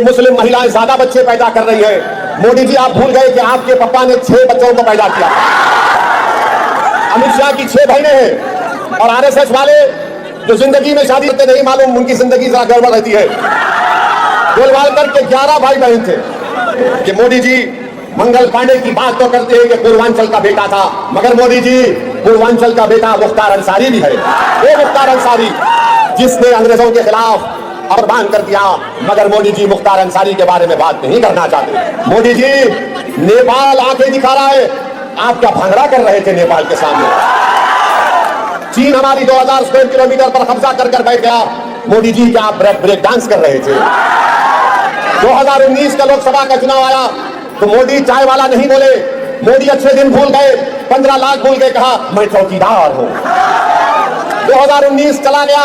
कि मुस्लिम महिलाएं ज्यादा बच्चे पैदा कर रही है। मोदी जी, आप भूल गए कि आपके पापा ने 6 बच्चों को पैदा किया। अमित शाह की 6 बहनें हैं और आरएसएस वाले जो जिंदगी में शादी करते नहीं मालूम उनकी जिंदगी जरा गड़बड़ रहती है। गोलवालकर के 11 भाई बहन थे। कि मोदी जी मंगल पांडे की बात तो करते हैं कि पूर्वांचल का बेटा था, मगर मोदी जी पूर्वांचल का बेटा मुख्तार अंसारी भी है। वो मुख्तार अंसारी जिसने अंग्रेजों के खिलाफ कुर्बान कर दिया, मगर मोदी जी मुख्तार अंसारी के बारे में बात नहीं करना चाहते। मोदी जी नेपाल आंखें दिखा रहा है, आप क्या भंगड़ा कर रहे थे नेपाल के सामने? चीन हमारी 2000 स्क्वायर किलोमीटर पर कब्जा कर बैठ गया, मोदी जी क्या ब्रेक डांस कर रहे थे? 2019 का लोकसभा का चुनाव आया तो मोदी चाय वाला नहीं बोले, मोदी अच्छे दिन भूल गए, 15 लाख भूल गए, कहा मैं चौकीदार हूं। 2019 चला गया,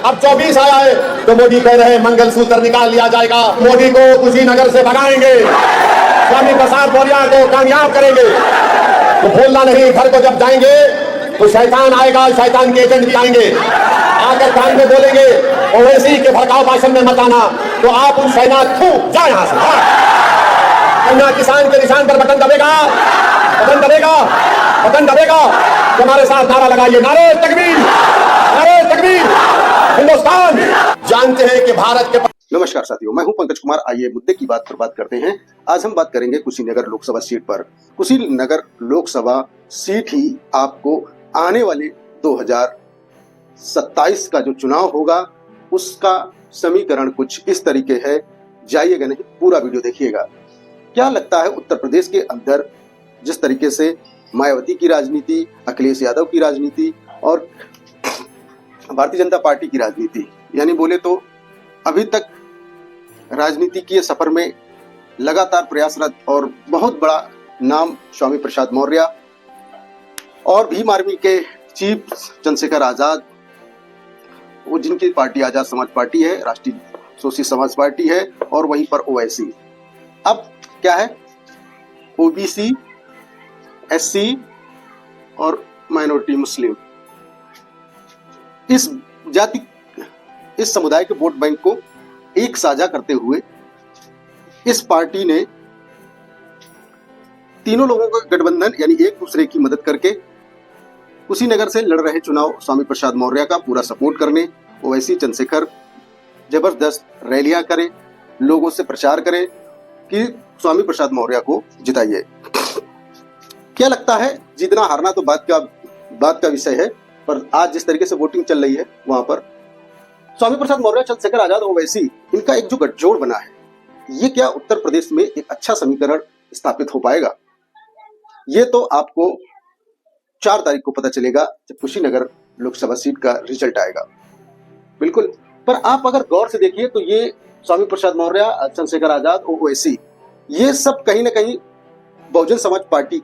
अब 24 आया है तो मोदी कह रहे हैं मंगलसूत्र निकाल लिया जाएगा, मोदी को कुशीनगर से भगाएंगे, स्वामी प्रसाद मौर्य को कामयाब करेंगे। तो भूलना नहीं, घर को जब जाएंगे तो शैतान आएगा, शैतान के एजेंट भी आएंगे, आकर कान में बोलेंगे ओवैसी के भड़काऊ भाषण में मत आना, तो आप उन सेना जा यहां से। किसान के निशान पर बटन दबेगा, बटन दबेगा, बटन दबेगा। हमारे साथ नारा लगाइए, नारे तकबीर, नारे तकबीर, हिंदुस्तान। जानते हैं कि भारत के। नमस्कार साथियों, मैं हूं पंकज कुमार। आइए मुद्दे की बात पर बात करते हैं। आज हम बात करेंगे कुशीनगर लोकसभा सीट पर। कुशीनगर लोकसभा सीट ही आपको आने वाले 2027 का जो चुनाव होगा उसका समीकरण कुछ इस तरीके है। जाइएगा नहीं, पूरा वीडियो देखिएगा। क्या लगता है उत्तर प्रदेश के अंदर जिस तरीके से मायावती की राजनीति, अखिलेश यादव की राजनीति और भारतीय जनता पार्टी की राजनीति, यानी बोले तो अभी तक राजनीति के सफर में लगातार प्रयासरत और बहुत बड़ा नाम स्वामी प्रसाद मौर्य और भीम आर्मी के चीफ चंद्रशेखर आजाद, वो जिनकी पार्टी आजाद समाज पार्टी है, राष्ट्रीय सोशलिस्ट समाज पार्टी है, और वहीं पर ओवैसी। अब क्या है, ओबीसी, एससी और माइनॉरिटी मुस्लिम, इस जाति, इस समुदाय के वोट बैंक को एक साझा करते हुए इस पार्टी ने तीनों लोगों का गठबंधन यानी एक दूसरे की मदद करके कुशीनगर से लड़ रहे चुनाव स्वामी प्रसाद मौर्य का पूरा सपोर्ट करने, ओवैसी चंद्रशेखर जबरदस्त रैलियां करें, लोगों से प्रचार करें कि स्वामी प्रसाद मौर्य को जिताइए। क्या लगता है, जीतना हारना तो बात का विषय है, पर आज जिस तरीके से वोटिंग चल रही है वहां पर स्वामी प्रसाद मौर्य, चंद्रशेखर आजाद, ओवैसी, इनका एक जो गठजोड़ बना है, ये क्या उत्तर प्रदेश में एक अच्छा समीकरण स्थापित हो पाएगा? ये तो आपको 4 तारीख को पता चलेगा जब कुशीनगर लोकसभा सीट का रिजल्ट आएगा। बिल्कुल, पर आप अगर गौर से देखिए तो ये स्वामी प्रसाद मौर्य, चंद्रशेखर आजाद और ओवैसी, ये सब कहीं ना कहीं बहुजन समाज पार्टी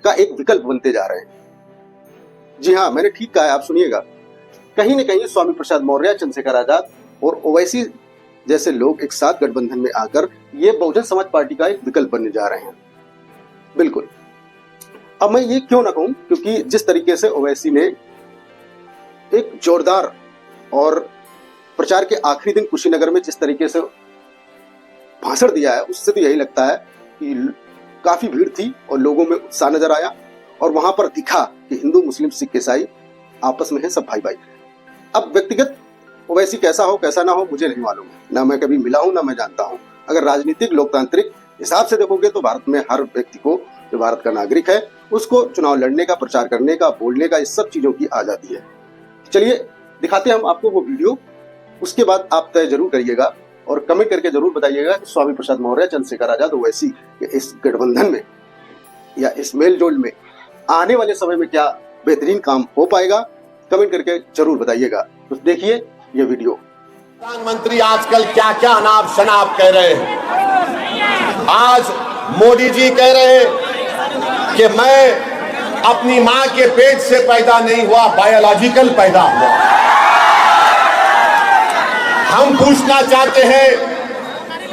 का एक विकल्प बनते जा रहे हैं। जी हाँ, मैंने ठीक कहा है, आप सुनिएगा। कहीं न कहीं स्वामी प्रसाद मौर्य, चंद्रशेखर आजाद और ओवैसी जैसे लोग एक साथ गठबंधन में आकर ये बहुजन समाज पार्टी का एक विकल्प बनने जा रहे हैं। बिल्कुल। अब मैं ये क्यों ना कहूं, क्योंकि जिस तरीके से ओवैसी ने एक जोरदार और प्रचार के आखिरी दिन कुशीनगर में जिस तरीके से भाषण दिया है, उससे तो यही लगता है कि काफी भीड़ थी और लोगों में उत्साह नजर आया और वहां पर दिखा कि हिंदू, मुस्लिम, सिख, ईसाई आपस में है, सब भाई भाई। अब व्यक्तिगत ओवैसी कैसा हो कैसा ना हो मुझे नहीं मालूम है, ना मैं कभी मिला हूं ना मैं जानता हूं। अगर राजनीतिक लोकतांत्रिक हिसाब से देखोगे तो भारत में हर व्यक्ति को, जो भारत का नागरिक है, उसको चुनाव लड़ने का, प्रचार करने का, बोलने का, इस सब चीजों की आजादी है। चलिए दिखाते हैं हम आपको वो वीडियो, उसके बाद आप तय जरूर करिएगा और कमेंट करके जरूर बताइएगा कि स्वामी प्रसाद मौर्य, चंद्रशेखर आजाद, ओवैसी के इस गठबंधन में या इस मेलजोल में आने वाले समय में क्या बेहतरीन काम हो पाएगा। कमेंट करके जरूर बताइएगा। तो देखिए ये वीडियो। प्रधानमंत्री आजकल क्या क्या अनाप शनाप कह रहे हैं। आज मोदी जी कह रहे हैं कि मैं अपनी मां के पेट से पैदा नहीं हुआ, बायोलॉजिकल पैदा हुआ। हम पूछना चाहते हैं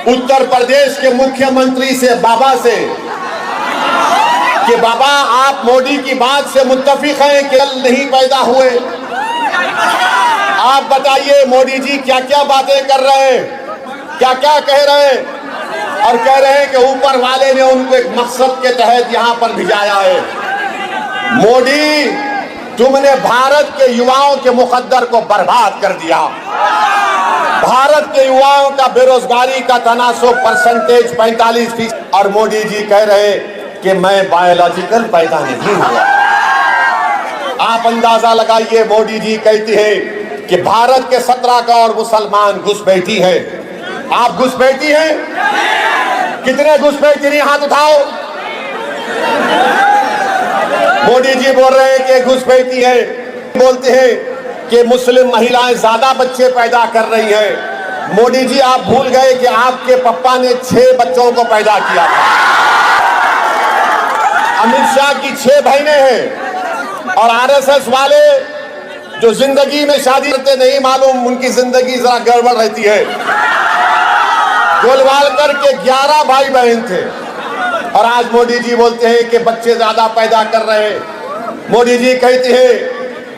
उत्तर प्रदेश के मुख्यमंत्री से, बाबा से, कि बाबा आप मोदी की बात से मुत्तफिक हैं कि नहीं पैदा हुए? आप बताइए मोदी जी क्या क्या बातें कर रहे हैं। क्या क्या कह रहे हैं, और कह रहे हैं कि ऊपर वाले ने उनको एक मकसद के तहत यहां पर भिजाया है। मोदी, तुमने भारत के युवाओं के मुकद्दर को बर्बाद कर दिया। भारत के युवाओं का बेरोजगारी का तनासुब परसेंटेज 45%। और मोदी जी कह रहे कि मैं बायोलॉजिकल पैदा नहीं हुआ। आप अंदाजा लगाइए, मोदी जी कहती है कि भारत के 17 करोड़ मुसलमान घुसपैठी हैं। आप घुसपैठी हैं? कितने घुसपैठी, हाथ उठाओ। मोदी जी बोल रहे हैं कि घुसपैठी है। बोलते हैं कि मुस्लिम महिलाएं ज्यादा बच्चे पैदा कर रही हैं। मोदी जी, आप भूल गए कि आपके पप्पा ने 6 बच्चों को पैदा किया था। अमित शाह की 6 बहनें हैं, और आरएसएस वाले जो जिंदगी में शादी करते नहीं, मालूम उनकी जिंदगी जरा गड़बड़ रहती है। गोलवालकर के 11 भाई बहन थे, और आज मोदी जी बोलते हैं कि बच्चे ज्यादा पैदा कर रहे हैं। मोदी जी कहते हैं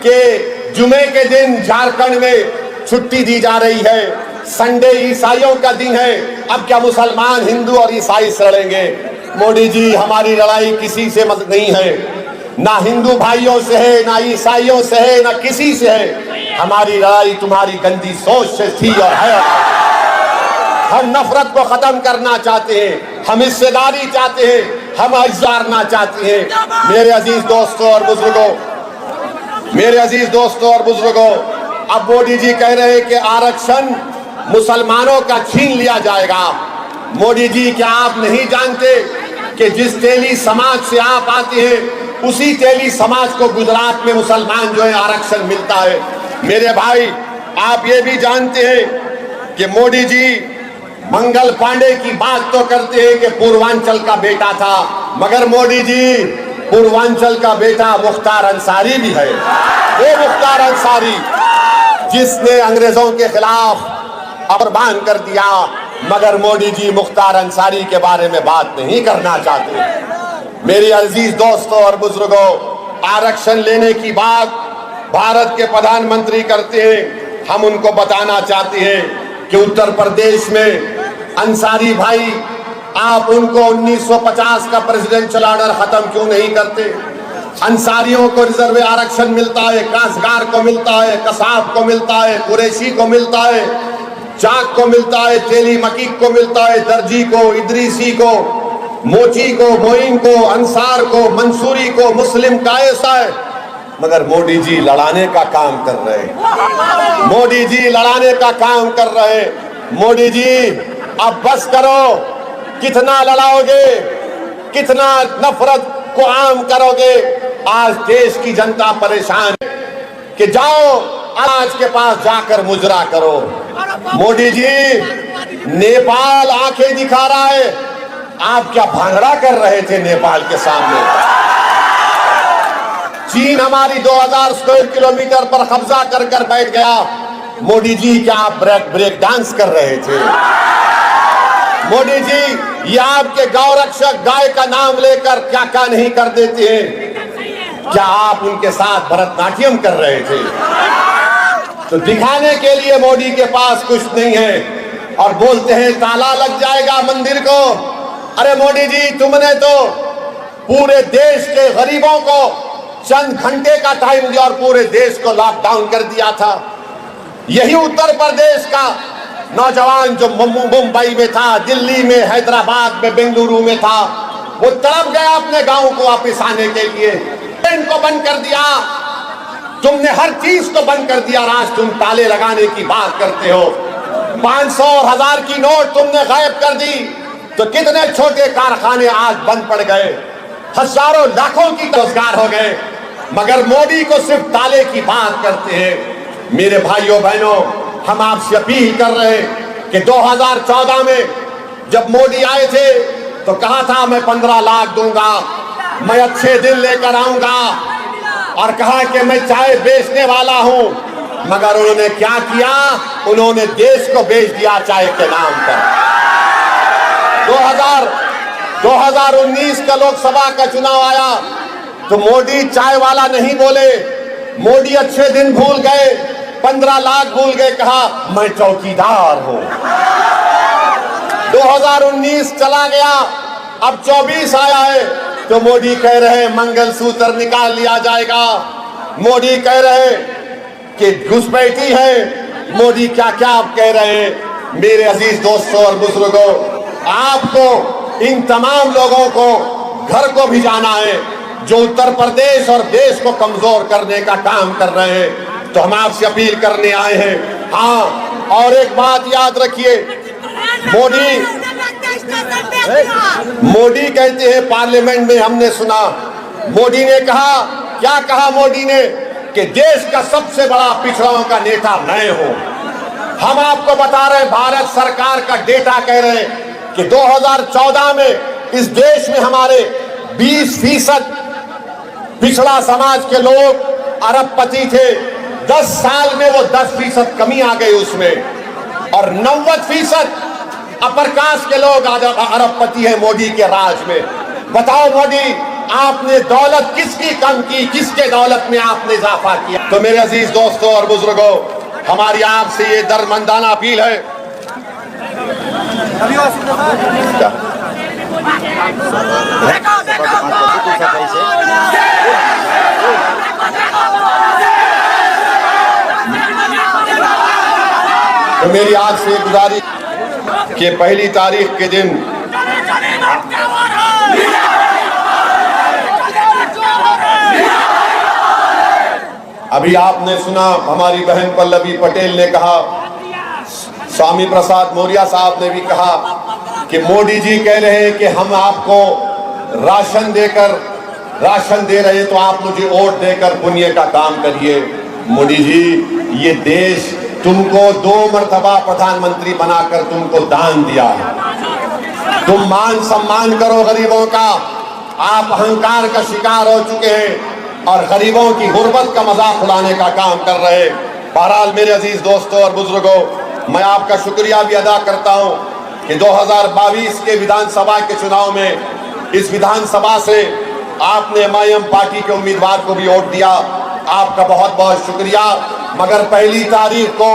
कि जुमे के दिन झारखंड में छुट्टी दी जा रही है, संडे ईसाइयों का दिन है। अब क्या मुसलमान, हिंदू और ईसाई से लड़ेंगे? मोदी जी, हमारी लड़ाई किसी से नहीं है, ना हिंदू भाइयों से है, ना ईसाइयों से है, ना किसी से है। हमारी लड़ाई तुम्हारी गंदी सोच से थी और है। हम नफरत को खत्म करना चाहते हैं, हम हिस्सेदारी चाहते हैं, हम इज़्ज़ारना चाहते हैं। मेरे अजीज दोस्तों और बुजुर्गों, मेरे अजीज दोस्तों और बुजुर्गों, अब मोदी जी कह रहे हैं कि आरक्षण मुसलमानों का छीन लिया जाएगा। मोदी जी, क्या आप नहीं जानते कि जिस तेली समाज से आप आते हैं, उसी तेली समाज को गुजरात में मुसलमान जो है आरक्षण मिलता है। मेरे भाई, आप ये भी जानते हैं कि मोदी जी मंगल पांडे की बात तो करते हैं कि पूर्वांचल का बेटा था, मगर मोदी जी, पूर्वांचल का बेटा मुख्तार अंसारी भी है। वो मुख्तार अंसारी जिसने अंग्रेजों के खिलाफ कुर्बान कर दिया, मगर मोदी जी मुख्तार अंसारी के बारे में बात नहीं करना चाहते। मेरे अजीज दोस्तों और बुजुर्गों, आरक्षण लेने की बात भारत के प्रधानमंत्री करते हैं। हम उनको बताना चाहते हैं कि उत्तर प्रदेश में अंसारी भाई, आप उनको 1950 का प्रेसिडेंशियल ऑर्डर खत्म क्यों नहीं करते? अंसारियों को रिजर्व आरक्षण मिलता है, काश्तकार को मिलता है, कसाब को मिलता है, कुरैशी को मिलता है, चाक को मिलता है, तेली मकीक को मिलता है, दर्जी को, इदरीसी को, मोची को, मोइन को, अंसार को, मंसूरी को, मुस्लिम का ऐसा है। मगर मोदी जी लड़ाने का काम कर रहे हैं। मोदी जी लड़ाने का काम कर रहे हैं। मोदी जी, अब बस करो। कितना लड़ाओगे, कितना नफरत को आम करोगे? आज देश की जनता परेशान है कि जाओ आज के पास जाकर मुजरा करो। मोदी जी, नेपाल आंखें दिखा रहा है, आप क्या भांगड़ा कर रहे थे नेपाल के सामने? चीन हमारी 2000 स्क्वायर किलोमीटर पर कब्जा कर कर बैठ गया। मोदी जी, क्या आप ब्रेक डांस कर रहे थे? मोदी जी, ये आपके गौ रक्षक गाय का नाम लेकर क्या क्या नहीं कर देते हैं? क्या आप उनके साथ भरतनाट्यम कर रहे थे? तो दिखाने के लिए मोदी के पास कुछ नहीं है, और बोलते हैं ताला लग जाएगा मंदिर को। अरे मोदी जी, तुमने तो पूरे देश के गरीबों को चंद घंटे का टाइम दिया और पूरे देश को लॉकडाउन कर दिया था। यही उत्तर प्रदेश का नौजवान जो मुंबई में था, दिल्ली में, हैदराबाद में, बेंगलुरु में था, वो तड़प गया अपने गांव को वापस आने के लिए। ट्रेन को बंद कर दिया, तुमने हर चीज को बंद कर दिया। आज तुम ताले लगाने की बात करते हो। 500 और 1000 की नोट तुमने गायब कर दी, तो कितने छोटे कारखाने आज बंद पड़ गए, हजारों लाखों की रोजगार हो गए। मगर मोदी को सिर्फ ताले की बात करते हैं। मेरे भाइयों बहनों, हम आपसे अपील कर रहे हैं कि 2014 में जब मोदी आए थे तो कहा था मैं 15 लाख दूंगा, मैं अच्छे दिन लेकर आऊंगा, और कहा कि मैं चाय बेचने वाला हूं। मगर उन्होंने क्या किया? उन्होंने देश को बेच दिया चाय के नाम पर। 2019 का लोकसभा का चुनाव आया तो मोदी चाय वाला नहीं बोले, मोदी अच्छे दिन भूल गए, 15 लाख भूल गए, कहा मैं चौकीदार हूं। 2019 चला गया, अब 24 आया है, तो मोदी कह रहे हैं मंगलसूत्र निकाल लिया जाएगा। मोदी कह रहे हैं कि घुसपैठी है। मोदी क्या क्या आप कह रहे हैं। मेरे अजीज दोस्तों और बुजुर्गों, आपको इन तमाम लोगों को घर को भी जाना है जो उत्तर प्रदेश और देश को कमजोर करने का काम कर रहे हैं। तो हम आपसे अपील करने आए हैं। हाँ, और एक बात याद रखिए, मोदी कहते हैं पार्लियामेंट में, हमने सुना मोदी ने कहा, क्या कहा मोदी ने, कि देश का सबसे बड़ा पिछड़ों का नेता मैं हूं। हम आपको बता रहे हैं, भारत सरकार का डेटा कह रहे हैं कि 2014 में इस देश में हमारे 20% पिछड़ा समाज के लोग अरबपति थे। 10 साल में वो 10% कमी आ गई उसमें, और 90% अपर कास्ट के लोग आज अरबपति हैं मोदी के राज में। बताओ मोदी, आपने दौलत किसकी कम की, किसके दौलत में आपने इजाफा किया। तो मेरे अजीज दोस्तों और बुजुर्गों, हमारी आपसे ये दरमंदाना अपील है। तो मेरी आपसे गुजारिश कि पहली तारीख के दिन अभी आपने सुना, हमारी बहन पल्लवी पटेल ने कहा, स्वामी प्रसाद मौर्य साहब ने भी कहा कि मोदी जी कह रहे हैं कि हम आपको राशन दे रहे हैं, तो आप मुझे वोट देकर पुण्य का काम करिए। मोदी जी, ये देश तुमको 2 मर्तबा प्रधानमंत्री बनाकर तुमको दान दिया है। तुम मान सम्मान करो गरीबों का। आप अहंकार का शिकार हो चुके हैं और गरीबों की गुर्बत का मजाक उड़ाने का काम कर रहे हैं। बहरहाल मेरे अजीज दोस्तों और बुजुर्गों, मैं आपका शुक्रिया भी अदा करता हूं कि 2022 के विधानसभा के चुनाव में इस विधानसभा से आपने MIM पार्टी के उम्मीदवार को भी वोट दिया। आपका बहुत बहुत शुक्रिया। मगर पहली तारीख को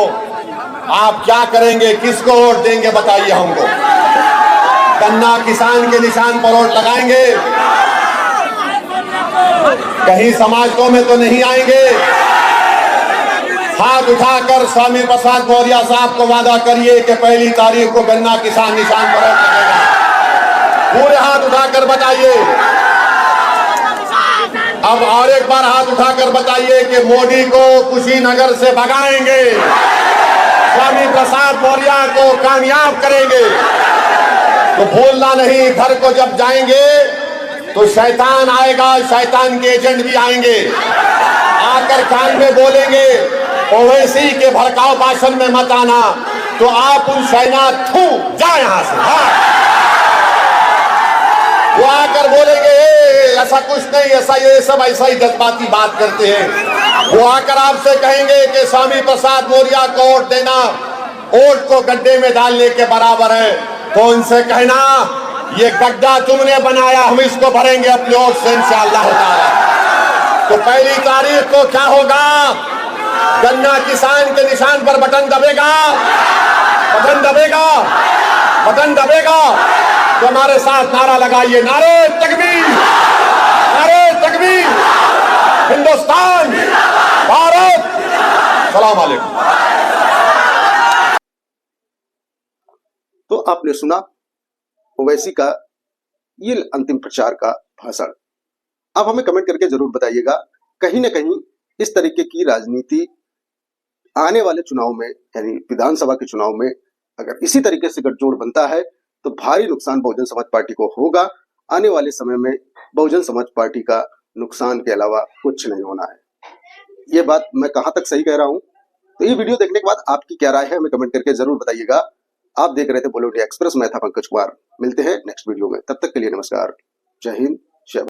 आप क्या करेंगे, किसको वोट देंगे, बताइए हमको। गन्ना किसान के निशान पर वोट लगाएंगे? कहीं समाजों में तो नहीं आएंगे? हाथ उठाकर स्वामी प्रसाद मौर्य साहब को वादा करिए कि पहली तारीख को गन्ना किसान निशान पर वोट लगेगा। पूरे हाथ उठाकर बताइए। अब और एक बार हाथ उठाकर बताइए कि मोदी को कुशीनगर से भगाएंगे, स्वामी प्रसाद मौर्य को कामयाब करेंगे। तो भूलना नहीं, घर को जब जाएंगे तो शैतान आएगा, शैतान के एजेंट भी आएंगे, आकर कान में बोलेंगे, ओवैसी के भड़काऊ भाषण में मत आना। तो आप उन शैना थू जा यहां से। हाँ, वो आकर बोलेंगे ऐसा कुछ नहीं, ऐसा ये सब ऐसा ही जज्बाती बात करते हैं। वो आकर आपसे कहेंगे कि स्वामी प्रसाद मौर्य को वोट देना वोट को गड्ढे में डालने के बराबर है। तो उनसे कहना, ये गड्ढा तुमने बनाया, हम इसको भरेंगे अपने वोट से इंशाअल्लाह ताला। तो पहली तारीख को क्या होगा, गन्ना किसान के निशान पर बटन दबेगा, बटन दबेगा, बटन दबेगा। तो हमारे साथ नारा लगाइए, नारे तकबीर, नारे तकबीर, हिंदुस्तान, भारत, सलाम अलैकुम। तो आपने सुना ओवैसी का ये अंतिम प्रचार का भाषण। आप हमें कमेंट करके जरूर बताइएगा, कहीं ना कहीं इस तरीके की राजनीति आने वाले चुनाव में, यानी विधानसभा के चुनाव में अगर इसी तरीके से गठजोड़ बनता है तो भारी नुकसान बहुजन समाज पार्टी को होगा। आने वाले समय में बहुजन समाज पार्टी का नुकसान के अलावा कुछ नहीं होना है। ये बात मैं कहां तक सही कह रहा हूं? तो ये वीडियो देखने के बाद आपकी क्या राय है, हमें कमेंट करके जरूर बताइएगा। आप देख रहे थे बोलो इंडिया एक्सप्रेस, मैं था पंकज कुमार। मिलते हैं नेक्स्ट वीडियो में, तब तक के लिए नमस्कार, जय हिंद।